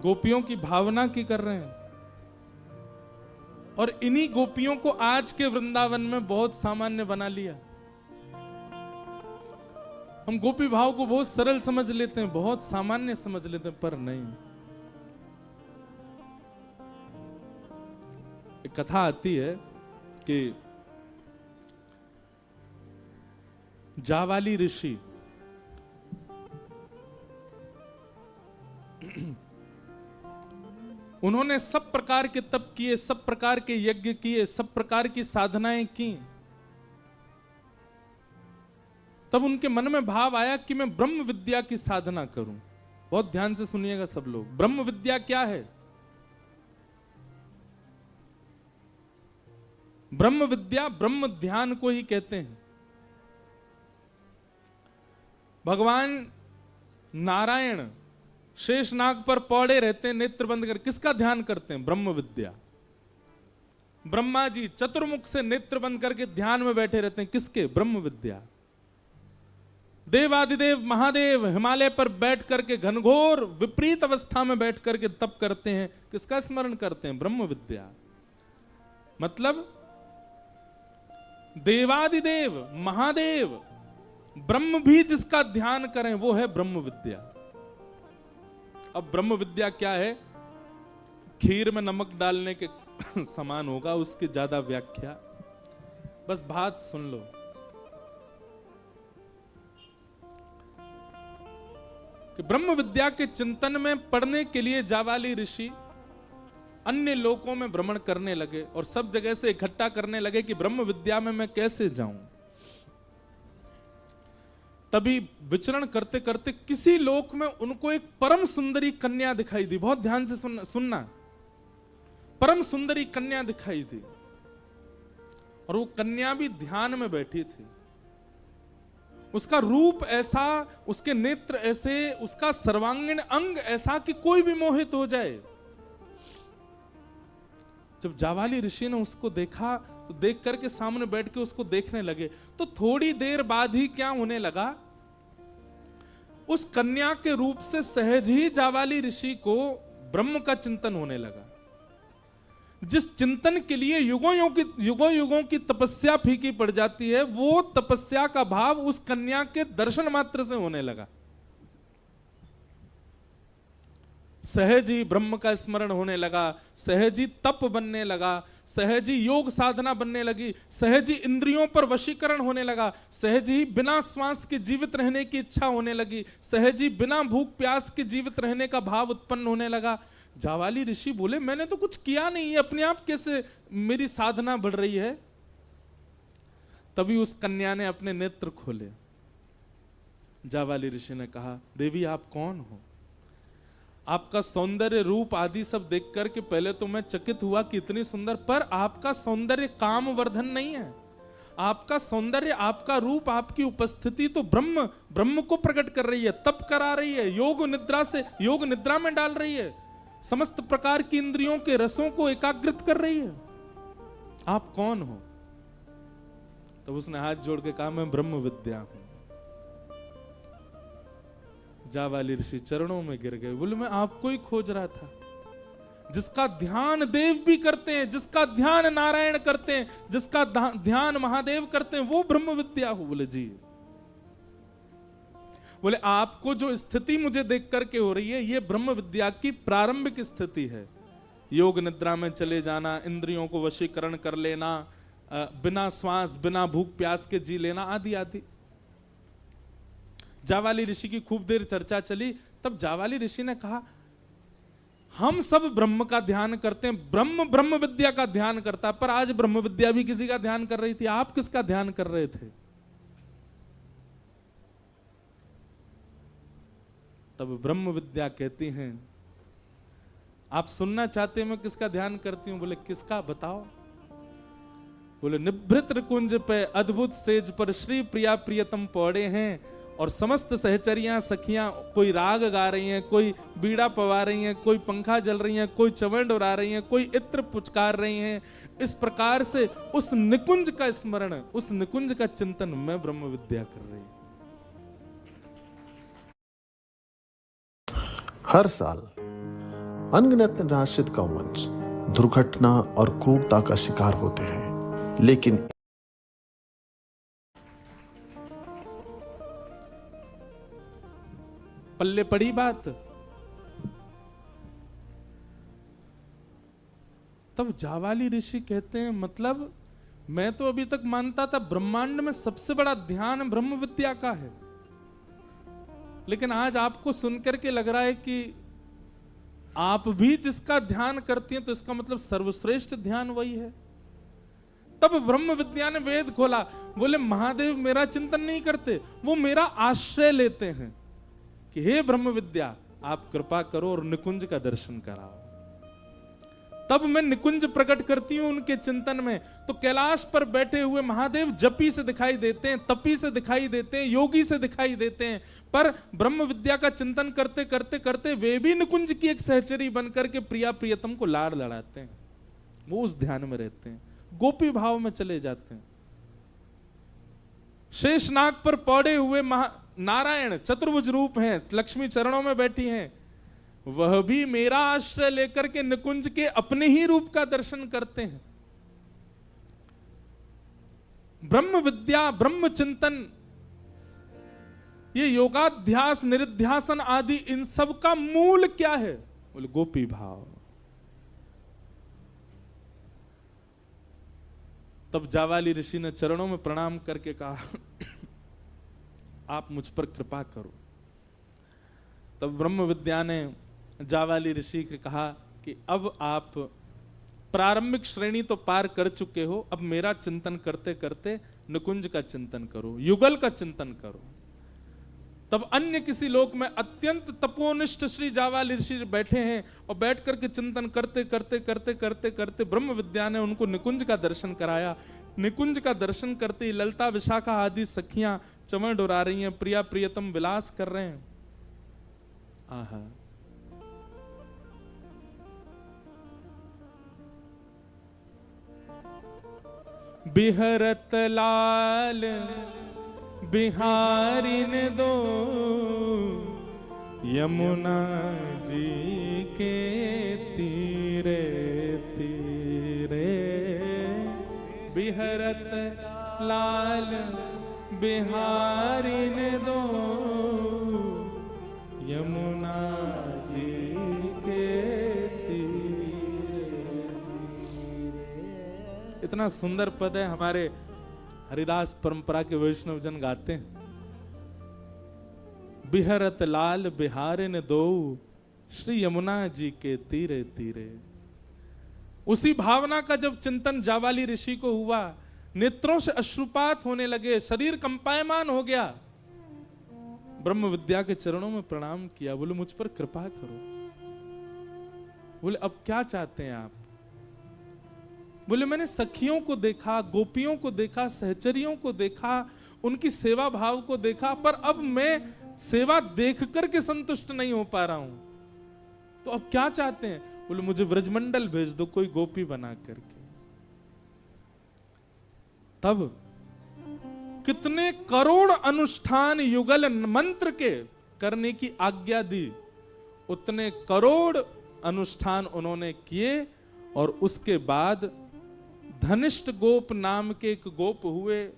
गोपियों की भावना की कर रहे हैं। और इन्हीं गोपियों को आज के वृंदावन में बहुत सामान्य बना लिया। हम गोपी भाव को बहुत सरल समझ लेते हैं, बहुत सामान्य समझ लेते हैं, पर नहीं। एक कथा आती है कि जावाली ऋषि उन्होंने सब प्रकार के तप किए, सब प्रकार के यज्ञ किए, सब प्रकार की साधनाएं की। तब उनके मन में भाव आया कि मैं ब्रह्म विद्या की साधना करूं। बहुत ध्यान से सुनिएगा सब लोग। ब्रह्म विद्या क्या है? ब्रह्म विद्या ब्रह्म ध्यान को ही कहते हैं। भगवान नारायण शेषनाग पर पौड़े रहते हैं, नेत्र बंद कर। किसका ध्यान करते हैं? ब्रह्म विद्या। ब्रह्मा जी चतुर्मुख से नेत्र बंद करके ध्यान में बैठे रहते हैं। किसके? ब्रह्म विद्या। देवादिदेव महादेव हिमालय पर बैठ करके घनघोर विपरीत अवस्था में बैठ करके तप करते हैं। किसका स्मरण करते हैं? ब्रह्म विद्या। मतलब देवादिदेव महादेव ब्रह्म भी जिसका ध्यान करें वो है ब्रह्म विद्या। अब ब्रह्म विद्या क्या है? खीर में नमक डालने के समान होगा, उसकी ज्यादा व्याख्या। बस बात सुन लो। कि ब्रह्म विद्या के चिंतन में पढ़ने के लिए जावाली ऋषि अन्य लोकों में भ्रमण करने लगे और सब जगह से इकट्ठा करने लगे कि ब्रह्म विद्या में मैं कैसे जाऊं। तभी विचरण करते करते किसी लोक में उनको एक परम सुंदरी कन्या दिखाई दी। बहुत ध्यान से सुनना। परम सुंदरी कन्या दिखाई दी और वो कन्या भी ध्यान में बैठी थी। उसका रूप ऐसा, उसके नेत्र ऐसे, उसका सर्वांगीण अंग ऐसा कि कोई भी मोहित हो जाए। जब जावाली ऋषि ने उसको देखा तो देख करके सामने बैठ के उसको देखने लगे, तो थोड़ी देर बाद ही क्या होने लगा, उस कन्या के रूप से सहज ही जावाली ऋषि को ब्रह्म का चिंतन होने लगा। जिस चिंतन के लिए युगों युगों की तपस्या फीकी पड़ जाती है, वो तपस्या का भाव उस कन्या के दर्शन मात्र से होने लगा। सहज ही ब्रह्म का स्मरण होने लगा, सहज ही तप बनने लगा, सहज ही योग साधना बनने लगी, सहज ही इंद्रियों पर वशीकरण होने लगा, सहज ही बिना श्वास के जीवित रहने की इच्छा होने लगी, सहज ही बिना भूख प्यास के जीवित रहने का भाव उत्पन्न होने लगा। जावाली ऋषि बोले मैंने तो कुछ किया नहीं है, अपने आप कैसे मेरी साधना बढ़ रही है? तभी उस कन्या ने अपने नेत्र खोले। जावाली ऋषि ने कहा, देवी आप कौन हो? आपका सौंदर्य रूप आदि सब देख करके पहले तो मैं चकित हुआ कि इतनी सुंदर, पर आपका सौंदर्य काम वर्धन नहीं है। आपका सौंदर्य, आपका रूप, आपकी उपस्थिति तो ब्रह्म को प्रकट कर रही है, तप करा रही है, योग निद्रा में डाल रही है, समस्त प्रकार की इंद्रियों के रसों को एकाग्रित कर रही है। आप कौन हो? तब उसने हाथ जोड़ के कहा मैं ब्रह्म विद्या हूं। जावाली ऋषि चरणों में गिर गए, बोले मैं आपको ही खोज रहा था। जिसका ध्यान देव भी करते हैं, जिसका ध्यान नारायण करते हैं, जिसका ध्यान महादेव करते हैं, वो ब्रह्म विद्या हो। बोले जी। बोले आपको जो स्थिति मुझे देख करके हो रही है, ये ब्रह्म विद्या की प्रारंभिक स्थिति है। योग निद्रा में चले जाना, इंद्रियों को वशीकरण कर लेना, बिना श्वास बिना भूख प्यास के जी लेना, आदि आदि। जावाली ऋषि की खूब देर चर्चा चली। तब जावाली ऋषि ने कहा हम सब ब्रह्म का ध्यान करते हैं, ब्रह्म विद्या का ध्यान करता है, पर आज ब्रह्म विद्या भी किसी का ध्यान कर रही थी, आप किसका ध्यान कर रहे थे? तब ब्रह्म विद्या कहती हैं, आप सुनना चाहते हैं मैं किसका ध्यान करती हूं? बोले किसका, बताओ। बोले निभृत कुंज पे अद्भुत सेज पर श्री प्रिया प्रियतम पौड़े हैं और समस्त सहचरियां सखियां कोई राग गा रही हैं, कोई बीड़ा पवा रही हैं, कोई पंखा जल रही हैं, कोई चवंड उड़ा रही हैं, कोई इत्र पुचकार रही हैं। इस प्रकार से उस निकुंज का स्मरण, उस निकुंज का चिंतन मैं ब्रह्म विद्या कर रही हूं। हर साल अनगिनत निराश्रित गौवंश दुर्घटना और क्रूरता का शिकार होते हैं, लेकिन पल्ले पड़ी बात। तब जावाली ऋषि कहते हैं, मतलब मैं तो अभी तक मानता था ब्रह्मांड में सबसे बड़ा ध्यान ब्रह्म विद्या का है, लेकिन आज आपको सुनकर के लग रहा है कि आप भी जिसका ध्यान करती हैं तो इसका मतलब सर्वश्रेष्ठ ध्यान वही है। तब ब्रह्म विद्या ने वेद खोला, बोले महादेव मेरा चिंतन नहीं करते, वो मेरा आश्रय लेते हैं कि हे ब्रह्म विद्या आप कृपा करो और निकुंज का दर्शन कराओ। तब मैं निकुंज प्रकट करती हूं उनके चिंतन में, तो कैलाश पर बैठे हुए महादेव जपी से दिखाई देते हैं, तपी से दिखाई देते हैं, योगी से दिखाई देते हैं, पर ब्रह्म विद्या का चिंतन करते करते करते वे भी निकुंज की एक सहचरी बनकर के प्रिया प्रियतम को लाड़ लड़ाते हैं। वो उस ध्यान में रहते हैं, गोपी भाव में चले जाते हैं। शेषनाग पर पौड़े हुए नारायण चतुर्भुज रूप हैं, लक्ष्मी चरणों में बैठी हैं, वह भी मेरा आश्रय लेकर के निकुंज के अपने ही रूप का दर्शन करते हैं। ब्रह्म विद्या, ब्रह्म चिंतन, ये योगाध्यास, निरिध्यासन आदि, इन सब का मूल क्या है? बोले गोपी भाव। तब जावाली ऋषि ने चरणों में प्रणाम करके कहा आप मुझ पर कृपा करो। तब ब्रह्म विद्या ने जावाली ऋषि से कहा कि अब आप प्रारंभिक श्रेणी तो पार कर चुके हो, अब मेरा चिंतन करते करते निकुंज का चिंतन करो, युगल का चिंतन करो। तब अन्य किसी लोक में अत्यंत तपोनिष्ठ श्री जावाली ऋषि बैठे हैं और बैठ करके चिंतन करते करते करते करते करते ब्रह्म विद्या ने उनको निकुंज का दर्शन कराया। निकुंज का दर्शन करते ही ललता विशाखा आदि सखियां चमन डुरा रही हैं, प्रिया प्रियतम विलास कर रहे हैं। आहा, बिहरत लाल बिहारी ने दो यमुना जी के तीरे तीरे, बिहरत लाल बिहारी ने दो यमुना जी के तीरे। इतना सुंदर पद है, हमारे हरिदास परंपरा के वैष्णव जन गाते हैं, बिहरत लाल बिहारे ने दो श्री यमुना जी के तीरे तीरे। उसी भावना का जब चिंतन जावाली ऋषि को हुआ, नेत्रों से अश्रुपात होने लगे, शरीर कंपायमान हो गया, ब्रह्म विद्या के चरणों में प्रणाम किया, बोले मुझ पर कृपा करो। बोले अब क्या चाहते हैं आप? बोले मैंने सखियों को देखा, गोपियों को देखा, सहचरियों को देखा, उनकी सेवा भाव को देखा, पर अब मैं सेवा देख करके संतुष्ट नहीं हो पा रहा हूं, तो अब क्या चाहते हैं? बोले मुझे ब्रजमंडल भेज दो कोई गोपी बना करके। तब कितने करोड़ अनुष्ठान युगल मंत्र के करने की आज्ञा दी, उतने करोड़ अनुष्ठान उन्होंने किए, और उसके बाद धनिष्ठ गोप नाम के एक गोप हुए,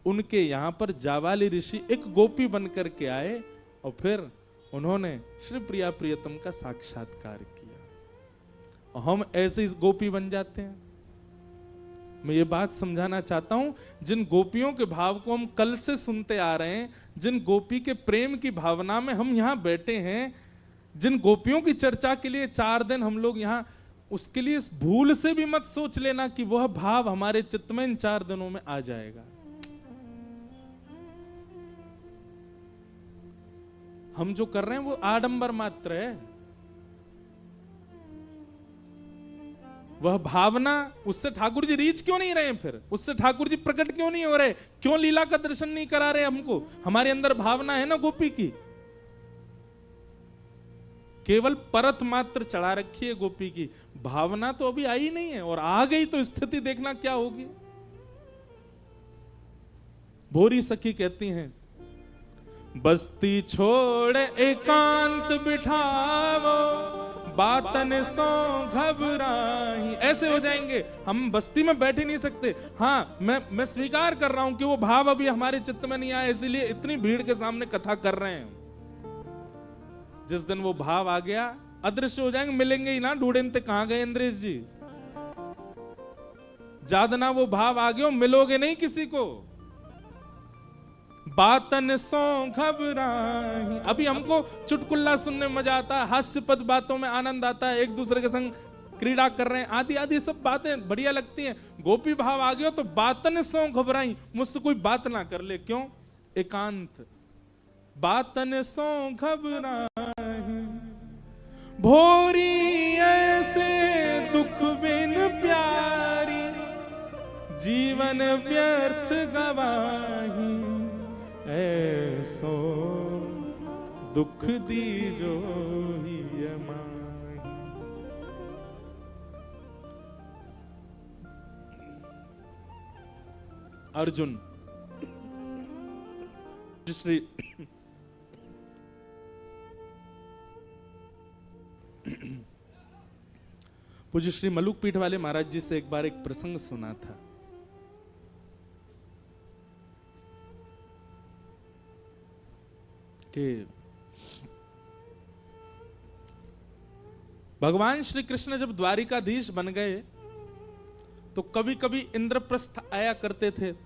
उनके यहां पर जावाली ऋषि एक गोपी बनकर के आए, और फिर उन्होंने श्री प्रिया प्रियतम का साक्षात्कार किया, और हम ऐसे इस गोपी बन जाते हैं। मैं ये बात समझाना चाहता हूं, जिन गोपियों के भाव को हम कल से सुनते आ रहे हैं, जिन गोपी के प्रेम की भावना में हम यहां बैठे हैं, जिन गोपियों की चर्चा के लिए 4 दिन हम लोग यहां, उसके लिए भूल से भी मत सोच लेना कि वह भाव हमारे चित्त में इन 4 दिनों में आ जाएगा। हम जो कर रहे हैं वो आडंबर मात्र है। वह भावना, उससे ठाकुर जी रीच क्यों नहीं रहे? फिर उससे ठाकुर जी प्रकट क्यों नहीं हो रहे? क्यों लीला का दर्शन नहीं करा रहे हमको? हमारे अंदर भावना है ना गोपी की, केवल परत मात्र चढ़ा रखी है गोपी की, भावना तो अभी आई नहीं है, और आ गई तो स्थिति देखना क्या होगी। भोरी सखी कहती हैं, बस्ती छोड़ एकांत बिठावो, बातन सो घबराही, ऐसे हो जाएंगे। हम बस्ती में बैठ ही नहीं सकते। हाँ, मैं स्वीकार कर रहा हूं कि वो भाव अभी हमारे चित्त में नहीं आया, इसीलिए इतनी भीड़ के सामने कथा कर रहे हैं। जिस दिन वो भाव आ गया, अदृश्य हो जाएंगे, मिलेंगे ही ना। ढूंढते कहां गए इंद्रेश जी? जादना वो भाव आ गया, मिलोगे नहीं किसी को। बातन सो घबराही, अभी हमको चुटकुल्ला सुनने में मजा आता है, हास्यपद बातों में आनंद आता है, एक दूसरे के संग क्रीड़ा कर रहे हैं, आदि आदि सब बातें बढ़िया लगती हैं। गोपी भाव आ गया तो बातन सो घबराई, मुझसे कोई बात ना कर ले। क्यों? एकांत। बातन सो घबराही, भोरी ऐसे दुख बिन प्यारी, जीवन व्यर्थ गवाही, ऐसो दुख दीजो ही माही। अर्जुन श्री पूज्य श्री मलुक पीठ वाले महाराज जी से एक बार एक प्रसंग सुना था कि भगवान श्री कृष्ण जब द्वारिकाधीश बन गए तो कभी कभी इंद्रप्रस्थ आया करते थे।